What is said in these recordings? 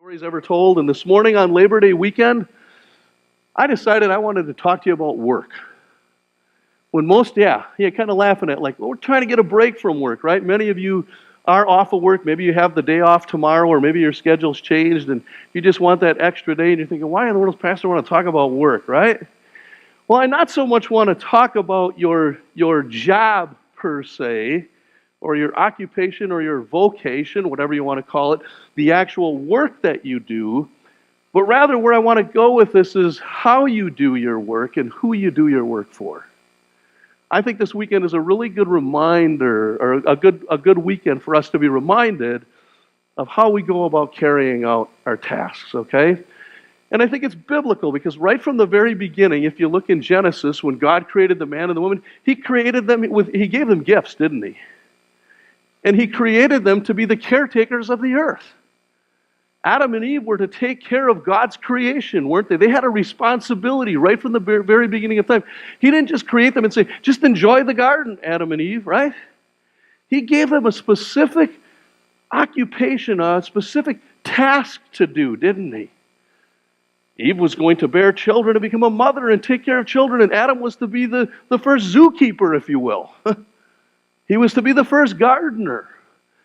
Stories ever told. And this morning on Labor Day weekend, I decided I wanted to talk to you about work. When most, kind of laughing at like, well, we're trying to get a break from work, right? Many of you are off of work. Maybe you have the day off tomorrow, or maybe your schedule's changed and you just want that extra day and you're thinking, why in the world does Pastor want to talk about work, right? Well, I not so much want to talk about your job per se, or your occupation or your vocation, whatever you want to call it, the actual work that you do, but rather where I want to go with this is how you do your work and who you do your work for. I think this weekend is a really good reminder, or a good weekend for us to be reminded of how we go about carrying out our tasks, okay? And I think it's biblical because right from the very beginning, if you look in Genesis, when God created the man and the woman, He created them He gave them gifts, didn't He? And He created them to be the caretakers of the earth. Adam and Eve were to take care of God's creation, weren't they? They had a responsibility right from the very beginning of time. He didn't just create them and say, just enjoy the garden, Adam and Eve, right? He gave them a specific occupation, a specific task to do, didn't He? Eve was going to bear children to become a mother and take care of children, and Adam was to be the first zookeeper, if you will. He was to be the first gardener.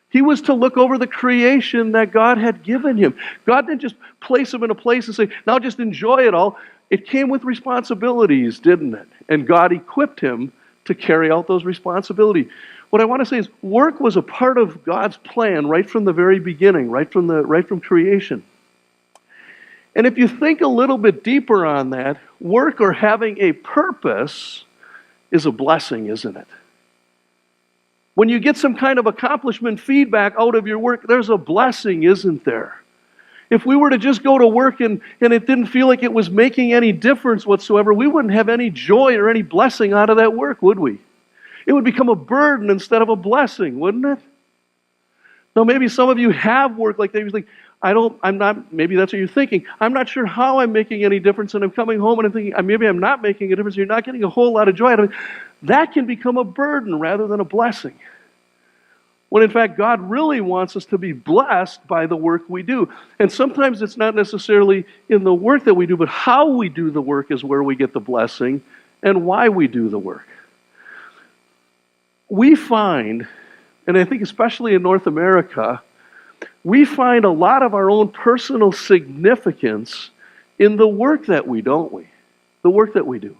He was to look over the creation that God had given him. God didn't just place him in a place and say, now just enjoy it all. It came with responsibilities, didn't it? And God equipped him to carry out those responsibilities. What I want to say is work was a part of God's plan right from the very beginning, right from creation. And if you think a little bit deeper on that, work or having a purpose is a blessing, isn't it? When you get some kind of accomplishment feedback out of your work, there's a blessing, isn't there? If we were to just go to work and it didn't feel like it was making any difference whatsoever, we wouldn't have any joy or any blessing out of that work, would we? It would become a burden instead of a blessing, wouldn't it? Now, maybe some of you have work like that. You think, maybe that's what you're thinking. I'm not sure how I'm making any difference, and I'm coming home and I'm thinking, maybe I'm not making a difference. You're not getting a whole lot of joy out of it. That can become a burden rather than a blessing. When in fact, God really wants us to be blessed by the work we do. And sometimes it's not necessarily in the work that we do, but how we do the work is where we get the blessing and why we do the work. We find, and I think especially in North America, we find a lot of our own personal significance in the work that we, don't we? The work that we do.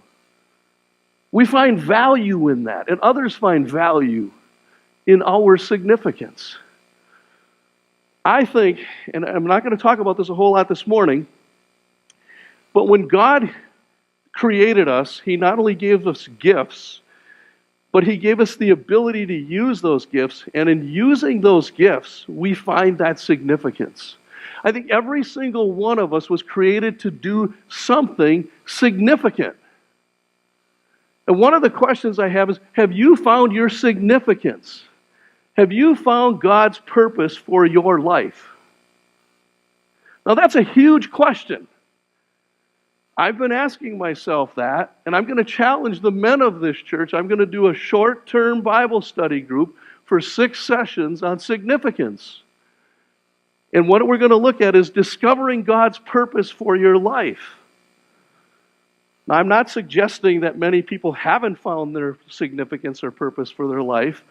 We find value in that, and others find value in our significance. I think, and I'm not going to talk about this a whole lot this morning, but when God created us, He not only gave us gifts, but He gave us the ability to use those gifts, and in using those gifts, we find that significance. I think every single one of us was created to do something significant. And one of the questions I have is, have you found your significance? Have you found God's purpose for your life? Now that's a huge question. I've been asking myself that, and I'm going to challenge the men of this church. I'm going to do a short-term Bible study group for 6 sessions on significance. And what we're going to look at is discovering God's purpose for your life. Now, I'm not suggesting that many people haven't found their significance or purpose for their life,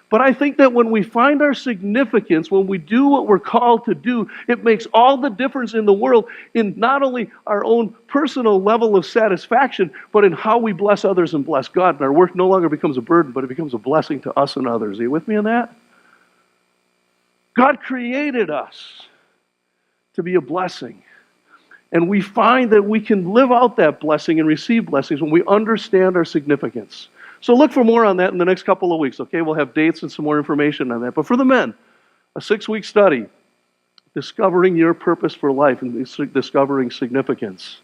but I think that when we find our significance, when we do what we're called to do, it makes all the difference in the world in not only our own personal level of satisfaction, but in how we bless others and bless God. And our work no longer becomes a burden, but it becomes a blessing to us and others. Are you with me on that? God created us to be a blessing. And we find that we can live out that blessing and receive blessings when we understand our significance. So look for more on that in the next couple of weeks, okay? We'll have dates and some more information on that. But for the men, a 6-week study, discovering your purpose for life and discovering significance.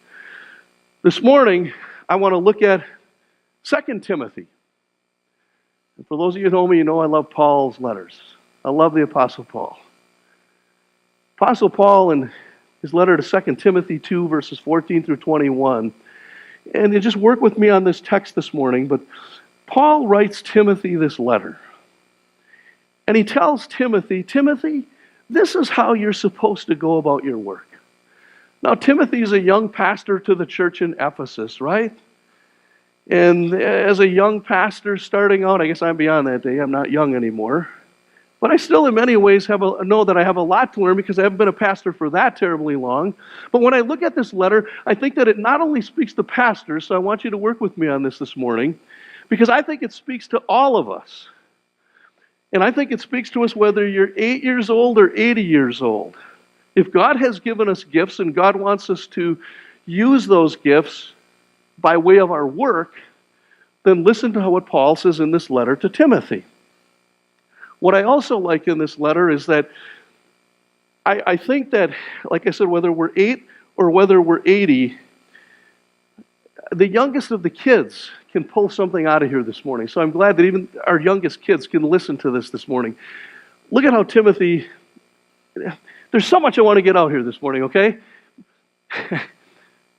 This morning, I want to look at 2 Timothy. And for those of you who know me, you know I love Paul's letters. I love the Apostle Paul. Apostle Paul in his letter to 2 Timothy 2, verses 14 through 21. And you just work with me on this text this morning, but Paul writes Timothy this letter. And he tells Timothy, This is how you're supposed to go about your work. Now, Timothy is a young pastor to the church in Ephesus, right? And as a young pastor starting out, I guess I'm beyond that day. I'm not young anymore. But I still, in many ways, know that I have a lot to learn because I haven't been a pastor for that terribly long. But when I look at this letter, I think that it not only speaks to pastors, so I want you to work with me on this morning, because I think it speaks to all of us. And I think it speaks to us whether you're 8 years old or 80 years old. If God has given us gifts and God wants us to use those gifts by way of our work, then listen to what Paul says in this letter to Timothy. What I also like in this letter is that I think that, like I said, whether we're 8 or whether we're 80, the youngest of the kids can pull something out of here this morning. So I'm glad that even our youngest kids can listen to this morning. Look at how Timothy, there's so much I want to get out here this morning, okay?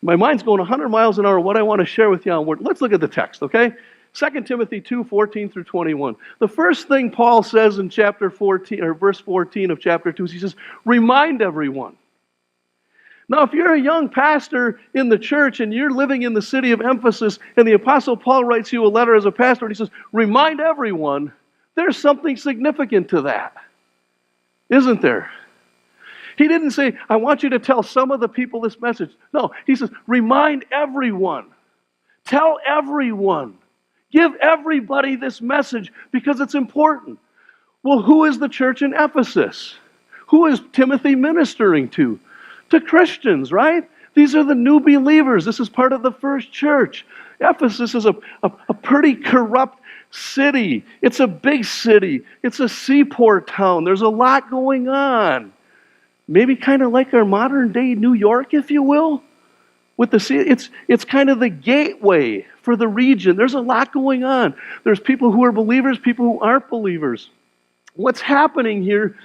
My mind's going 100 miles an hour, what I want to share with you on word. Let's look at the text, okay? 2 Timothy 2:14 through 21. The first thing Paul says in chapter 14, or verse 14 of chapter 2, he says, remind everyone. Now, if you're a young pastor in the church and you're living in the city of Ephesus, and the Apostle Paul writes you a letter as a pastor, and he says, remind everyone, there's something significant to that, isn't there? He didn't say, I want you to tell some of the people this message. No, he says, remind everyone. Tell everyone. Give everybody this message because it's important. Well, who is the church in Ephesus? Who is Timothy ministering to? To Christians, right? These are the new believers. This is part of the first church. Ephesus is a pretty corrupt city. It's a big city. It's a seaport town. There's a lot going on. Maybe kind of like our modern day New York, if you will. With the sea, it's kind of the gateway for the region. There's a lot going on. There's people who are believers, people who aren't believers. What's happening here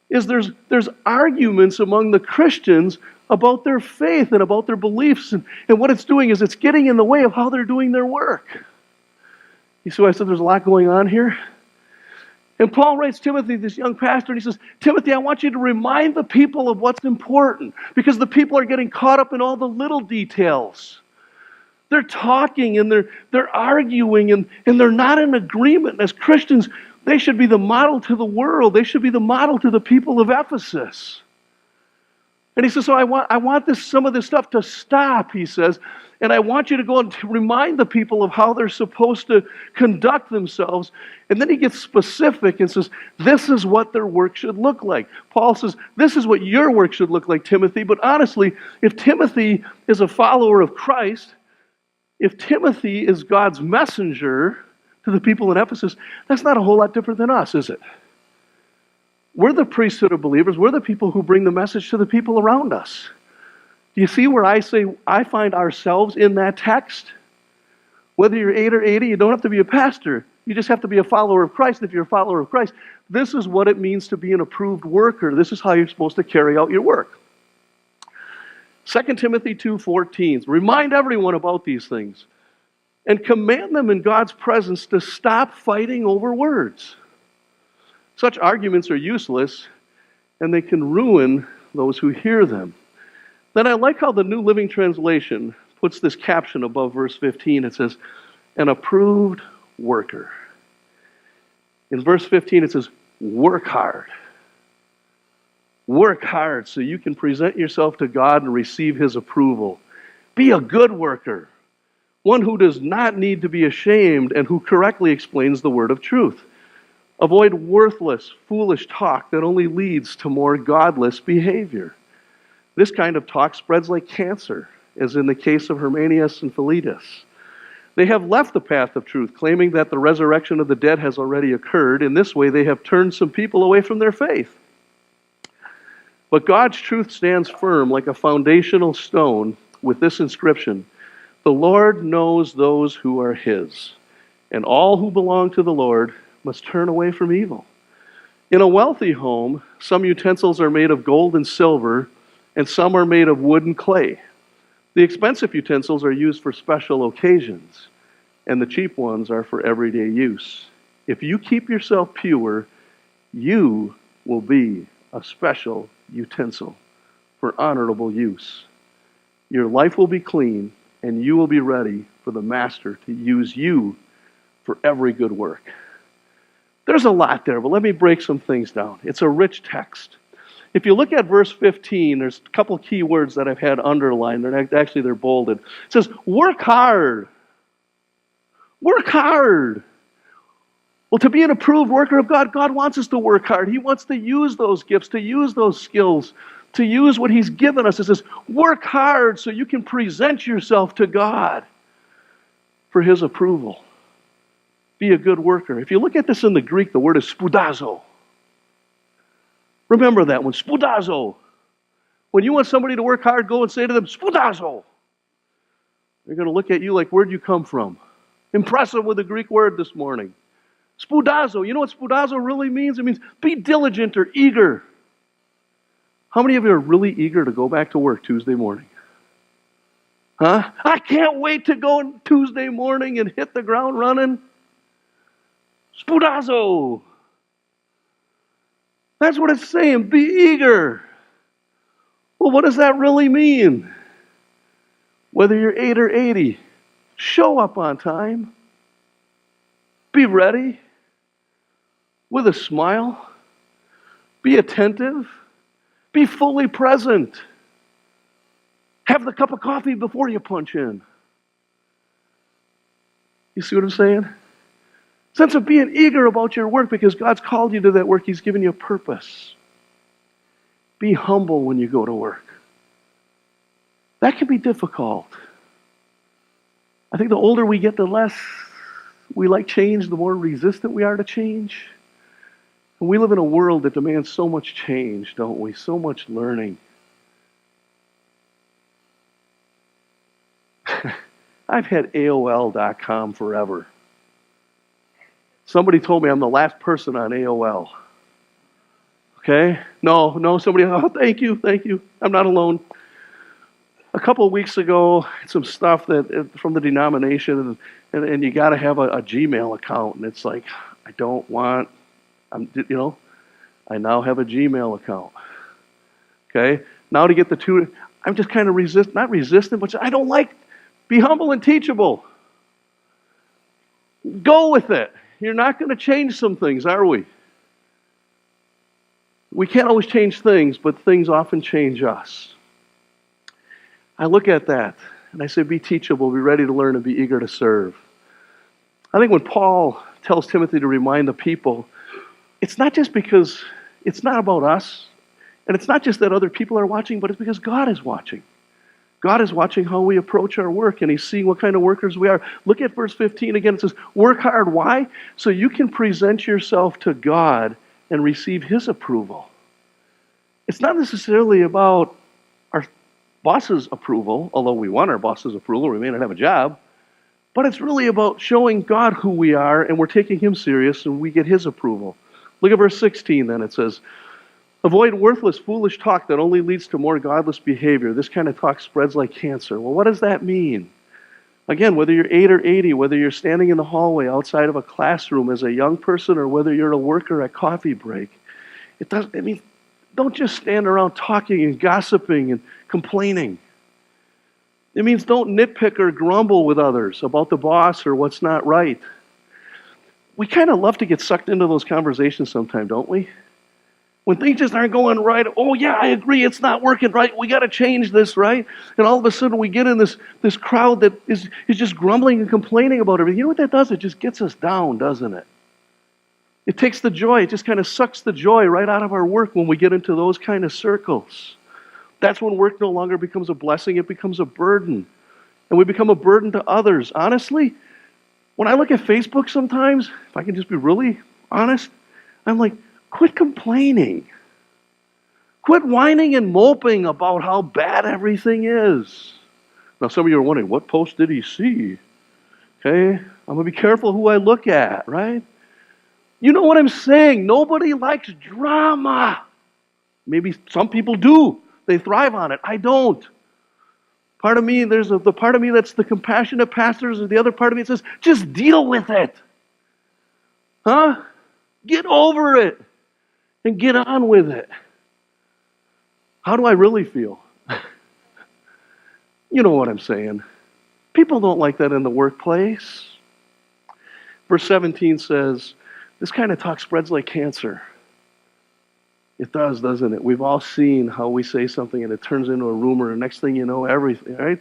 is there's arguments among the Christians about their faith and about their beliefs. And what it's doing is it's getting in the way of how they're doing their work. You see why I said there's a lot going on here? And Paul writes Timothy, this young pastor, and he says, Timothy, I want you to remind the people of what's important, because the people are getting caught up in all the little details. They're talking and they're arguing and they're not in agreement. As Christians, they should be the model to the world. They should be the model to the people of Ephesus. And he says, so I want some of this stuff to stop, he says, and I want you to go and to remind the people of how they're supposed to conduct themselves. And then he gets specific and says, this is what their work should look like. Paul says, this is what your work should look like, Timothy. But honestly, if Timothy is a follower of Christ, if Timothy is God's messenger to the people in Ephesus, that's not a whole lot different than us, is it? We're the priesthood of believers. We're the people who bring the message to the people around us. Do you see where I say I find ourselves in that text? Whether you're 8 or 80, you don't have to be a pastor. You just have to be a follower of Christ. If you're a follower of Christ, this is what it means to be an approved worker. This is how you're supposed to carry out your work. 2 Timothy 2:14. Remind everyone about these things and command them in God's presence to stop fighting over words. Such arguments are useless, and they can ruin those who hear them. Then I like how the New Living Translation puts this caption above verse 15. It says, an approved worker. In verse 15 it says, work hard. Work hard so you can present yourself to God and receive His approval. Be a good worker, one who does not need to be ashamed and who correctly explains the word of truth. Avoid worthless, foolish talk that only leads to more godless behavior. This kind of talk spreads like cancer, as in the case of Hymenaeus and Philetus. They have left the path of truth, claiming that the resurrection of the dead has already occurred. In this way, they have turned some people away from their faith. But God's truth stands firm like a foundational stone with this inscription: the Lord knows those who are His, and all who belong to the Lord must turn away from evil. In a wealthy home, some utensils are made of gold and silver, and some are made of wood and clay. The expensive utensils are used for special occasions, and the cheap ones are for everyday use. If you keep yourself pure, you will be a special utensil for honorable use. Your life will be clean, and you will be ready for the Master to use you for every good work. There's a lot there, but let me break some things down. It's a rich text. If you look at verse 15, there's a couple key words that I've had underlined. They're bolded. It says, work hard. Work hard. Well, to be an approved worker of God, God wants us to work hard. He wants to use those gifts, to use those skills, to use what He's given us. It says, work hard so you can present yourself to God for His approval. Be a good worker. If you look at this in the Greek, the word is spoudazo. Remember that one, spoudazo. When you want somebody to work hard, go and say to them, spoudazo. They're going to look at you like, where'd you come from? Impress them with the Greek word this morning. Spoudazo. You know what spoudazo really means? It means be diligent or eager. How many of you are really eager to go back to work Tuesday morning? Huh? I can't wait to go on Tuesday morning and hit the ground running. Spoudazo. That's what it's saying. Be eager. Well, what does that really mean? Whether you're 8 or 80, show up on time. Be ready with a smile. Be attentive. Be fully present. Have the cup of coffee before you punch in. You see what I'm saying? Sense of being eager about your work because God's called you to that work. He's given you a purpose. Be humble when you go to work. That can be difficult. I think the older we get, the less we like change, the more resistant we are to change. And we live in a world that demands so much change, don't we? So much learning. I've had AOL.com forever. Somebody told me I'm the last person on AOL. Okay? No, somebody, thank you. I'm not alone. A couple of weeks ago, some stuff that from the denomination, and you got to have a Gmail account. And it's like, I now have a Gmail account. Okay? Now to get the two, I'm just kind of not resistant, but I don't like, be humble and teachable. Go with it. You're not going to change some things, are we? We can't always change things, but things often change us. I look at that, and I say, be teachable, be ready to learn, and be eager to serve. I think when Paul tells Timothy to remind the people, it's not just because it's not about us, and it's not just that other people are watching, but it's because God is watching. God is watching how we approach our work, and He's seeing what kind of workers we are. Look at verse 15 again. It says, work hard. Why? So you can present yourself to God and receive His approval. It's not necessarily about our boss's approval, although we want our boss's approval, we may not have a job, but it's really about showing God who we are, and we're taking Him serious, and we get His approval. Look at verse 16 then. It says, avoid worthless, foolish talk that only leads to more godless behavior. This kind of talk spreads like cancer. Well, what does that mean? Again, whether you're 8 or 80, whether you're standing in the hallway outside of a classroom as a young person, or whether you're a worker at coffee break, it means don't just stand around talking and gossiping and complaining. It means don't nitpick or grumble with others about the boss or what's not right. We kind of love to get sucked into those conversations sometimes, don't we? When things just aren't going right, oh yeah, I agree, it's not working right, we got to change this, right? And all of a sudden we get in this crowd that is just grumbling and complaining about everything. You know what that does? It just gets us down, doesn't it? It takes the joy, it just kind of sucks the joy right out of our work when we get into those kind of circles. That's when work no longer becomes a blessing, it becomes a burden. And we become a burden to others. Honestly, when I look at Facebook sometimes, if I can just be really honest, I'm like, quit complaining. Quit whining and moping about how bad everything is. Now, some of you are wondering, what post did he see? Okay, I'm going to be careful who I look at, right? You know what I'm saying. Nobody likes drama. Maybe some people do. They thrive on it. I don't. Part of me, there's the part of me that's the compassionate pastors, and the other part of me that says, just deal with it. Huh? Get over it. And get on with it. How do I really feel? You know what I'm saying. People don't like that in the workplace. Verse 17 says, this kind of talk spreads like cancer. It does, doesn't it? We've all seen how we say something and it turns into a rumor, and next thing you know, everything, right?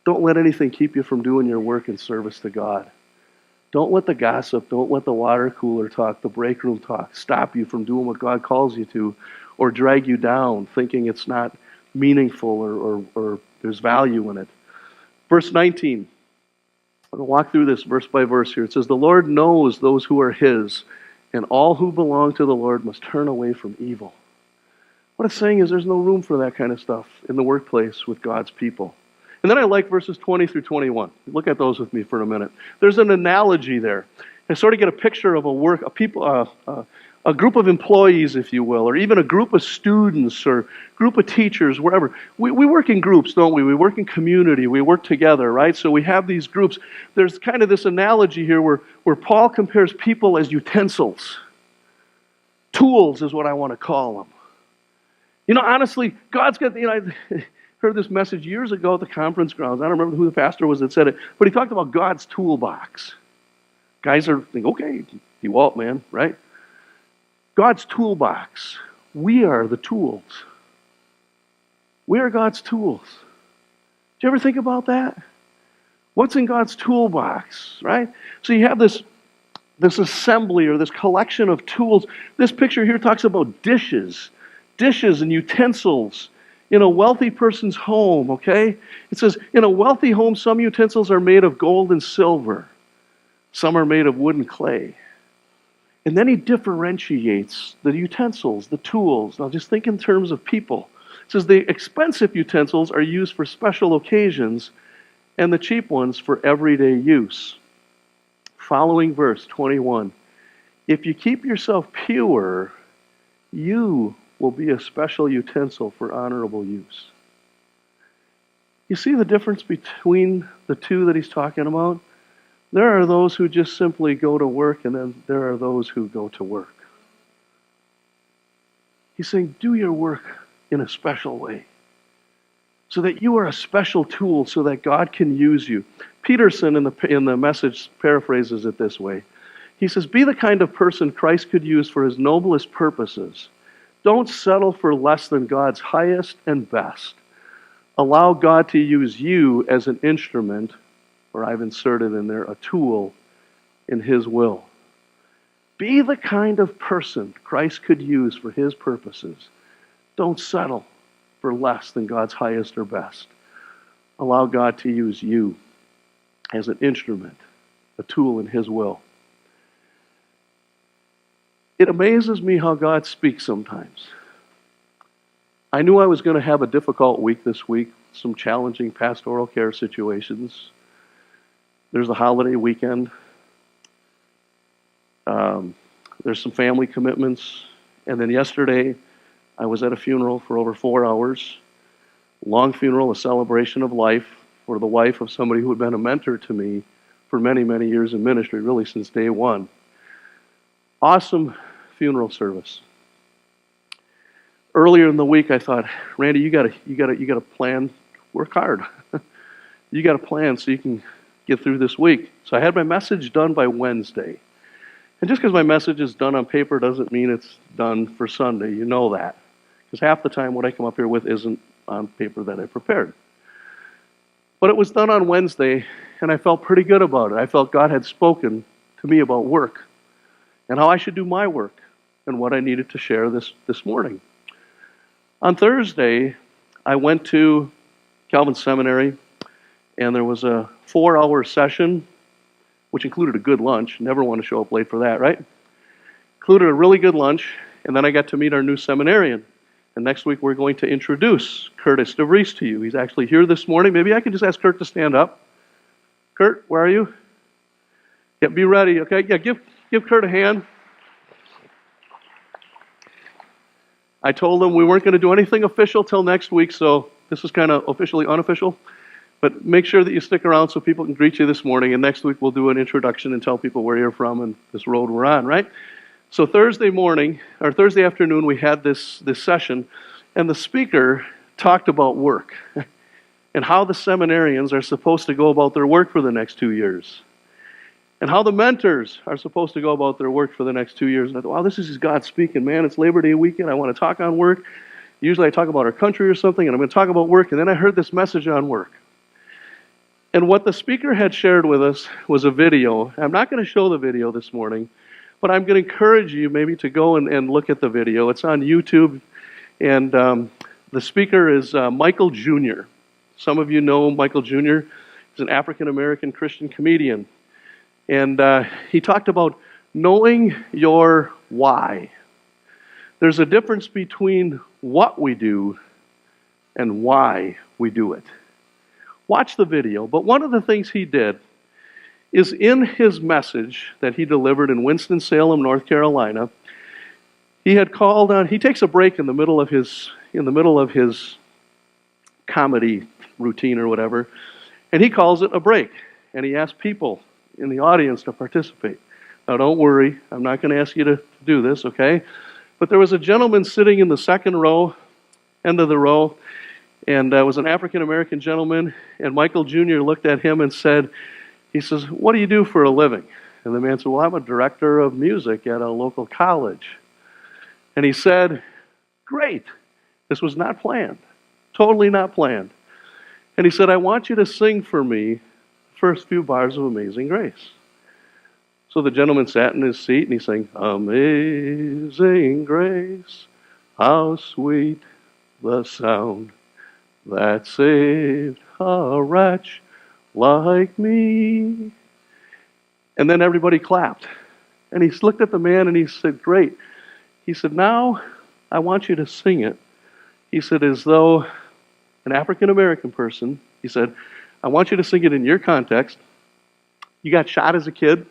Don't let anything keep you from doing your work in service to God. Don't let the gossip, don't let the water cooler talk, the break room talk stop you from doing what God calls you to, or drag you down thinking it's not meaningful or there's value in it. Verse 19. I'm going to walk through this verse by verse here. It says, the Lord knows those who are His, and all who belong to the Lord must turn away from evil. What it's saying is there's no room for that kind of stuff in the workplace with God's people. And then I like verses 20 through 21. Look at those with me for a minute. There's an analogy there. I sort of get a picture of a group of employees, if you will, or even a group of students or group of teachers, wherever. We work in groups, don't we? We work in community. We work together, right? So we have these groups. There's kind of this analogy here where Paul compares people as utensils. Tools is what I want to call them. You know, honestly, God's got, I heard this message years ago at the conference grounds. I don't remember who the pastor was that said it, but he talked about God's toolbox. Guys are thinking, okay, DeWalt, man, right? God's toolbox. We are the tools. We are God's tools. Did you ever think about that? What's in God's toolbox, right? So you have this assembly or this collection of tools. This picture here talks about dishes and utensils in a wealthy person's home, okay? It says, in a wealthy home, some utensils are made of gold and silver. Some are made of wood and clay. And then he differentiates the utensils, the tools. Now just think in terms of people. It says the expensive utensils are used for special occasions and the cheap ones for everyday use. Following verse 21. If you keep yourself pure, you will be a special utensil for honorable use. You see the difference between the two that he's talking about? There are those who just simply go to work, and then there are those who go to work. He's saying, do your work in a special way, so that you are a special tool, so that God can use you. Peterson in the Message paraphrases it this way. He says, be the kind of person Christ could use for His noblest purposes. Don't settle for less than God's highest and best. Allow God to use you as an instrument, or I've inserted in there a tool, in His will. Be the kind of person Christ could use for His purposes. Don't settle for less than God's highest or best. Allow God to use you as an instrument, a tool in His will. It amazes me how God speaks sometimes. I knew I was going to have a difficult week this week, some challenging pastoral care situations. There's the holiday weekend. There's some family commitments. And then yesterday, I was at a funeral for over 4 hours. Long funeral, a celebration of life for the wife of somebody who had been a mentor to me for many, many years in ministry, really since day one. Awesome funeral service. Earlier in the week, I thought, Randy, you got to plan, work hard. You got to plan so you can get through this week. So I had my message done by Wednesday. And just because my message is done on paper doesn't mean it's done for Sunday. You know that. Because half the time what I come up here with isn't on paper that I prepared. But it was done on Wednesday, and I felt pretty good about it. I felt God had spoken to me about work and how I should do my work and what I needed to share this morning. On Thursday, I went to Calvin Seminary, and there was a 4-hour session, which included a good lunch. Never want to show up late for that, right? Included a really good lunch, and then I got to meet our new seminarian. And next week we're going to introduce Curtis DeVries to you. He's actually here this morning. Maybe I can just ask Kurt to stand up. Kurt, where are you? Yeah, be ready, okay? Yeah, give Kurt a hand. I told him we weren't going to do anything official till next week, so this is kind of officially unofficial. But make sure that you stick around so people can greet you this morning, and next week we'll do an introduction and tell people where you're from and this road we're on, right? So Thursday morning, or Thursday afternoon, we had this session, and the speaker talked about work and how the seminarians are supposed to go about their work for the next 2 years, and how the mentors are supposed to go about their work for the next 2 years. And I thought, wow, this is God speaking, man. It's Labor Day weekend. I want to talk on work. Usually I talk about our country or something, and I'm going to talk about work. And then I heard this message on work. And what the speaker had shared with us was a video. I'm not going to show the video this morning, but I'm going to encourage you maybe to go and look at the video. It's on YouTube, and the speaker is Michael Jr. Some of you know Michael Jr. He's an African-American Christian comedian. And he talked about knowing your why. There's a difference between what we do and why we do it. Watch the video. But one of the things he did is in his message that he delivered in Winston-Salem, North Carolina, he takes a break in the middle of his comedy routine or whatever, and he calls it a break. And he asks people in the audience to participate. Now don't worry, I'm not going to ask you to do this, okay? But there was a gentleman sitting in the second row, end of the row, and it was an African-American gentleman, and Michael Jr. looked at him and said, he says, "What do you do for a living?" And the man said, "Well, I'm a director of music at a local college." And he said, "Great. This was not planned. Totally not planned." And he said, "I want you to sing for me the first few bars of Amazing Grace." So the gentleman sat in his seat and he sang, "Amazing Grace, how sweet the sound that saved a wretch like me." And then everybody clapped. And he looked at the man and he said, "Great." He said, "Now I want you to sing it." He said, as though an African-American person, he said, "I want you to sing it in your context. You got shot as a kid."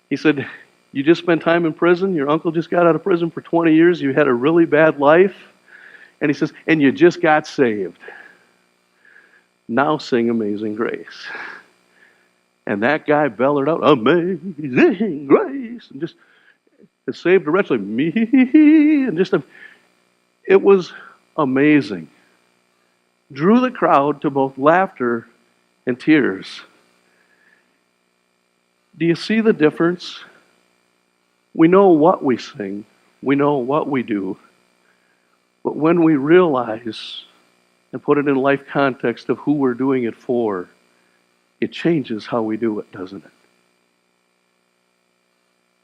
He said, "You just spent time in prison. Your uncle just got out of prison for 20 years. You had a really bad life." And he says, "And you just got saved. Now sing Amazing Grace." And that guy bellered out, "Amazing Grace," and just it saved a wretch like me. And it was amazing. Drew the crowd to both laughter and tears. Do you see the difference? We know what we sing. We know what we do. But when we realize and put it in life context of who we're doing it for, it changes how we do it, doesn't it?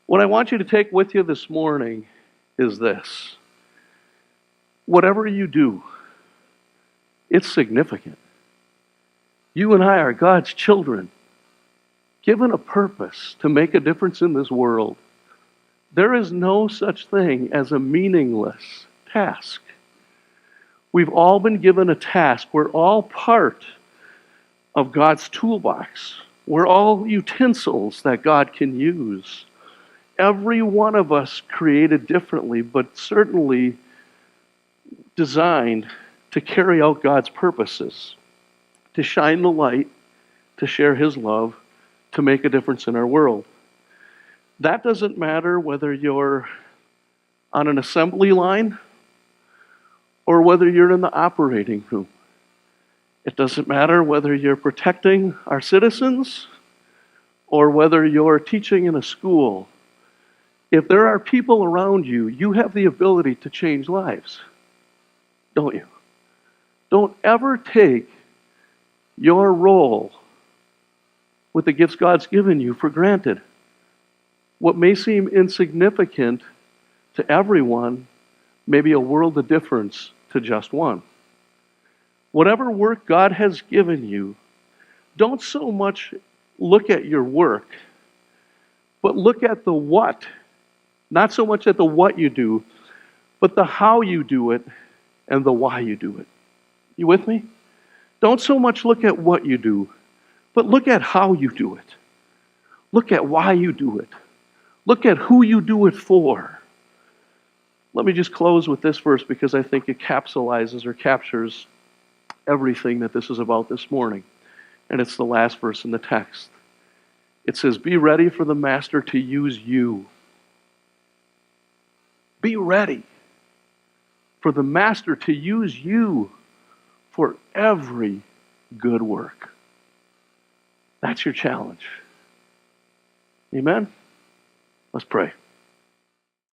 What I want you to take with you this morning is this. Whatever you do, it's significant. You and I are God's children, given a purpose to make a difference in this world. There is no such thing as a meaningless task. We've all been given a task. We're all part of God's toolbox. We're all utensils that God can use. Every one of us created differently, but certainly designed to carry out God's purposes, to shine the light, to share His love, to make a difference in our world. That doesn't matter whether you're on an assembly line or whether you're in the operating room. It doesn't matter whether you're protecting our citizens or whether you're teaching in a school. If there are people around you, you have the ability to change lives, don't you? Don't ever take your role with the gifts God's given you for granted. What may seem insignificant to everyone may be a world of difference to just one. Whatever work God has given you, don't so much look at your work, but look at the what. Not so much at the what you do, but the how you do it and the why you do it. You with me? Don't so much look at what you do, but look at how you do it. Look at why you do it. Look at who you do it for. Let me just close with this verse because I think it capsulizes or captures everything that this is about this morning. And it's the last verse in the text. It says, "Be ready for the master to use you." Be ready for the Master to use you for every good work. That's your challenge. Amen? Let's pray.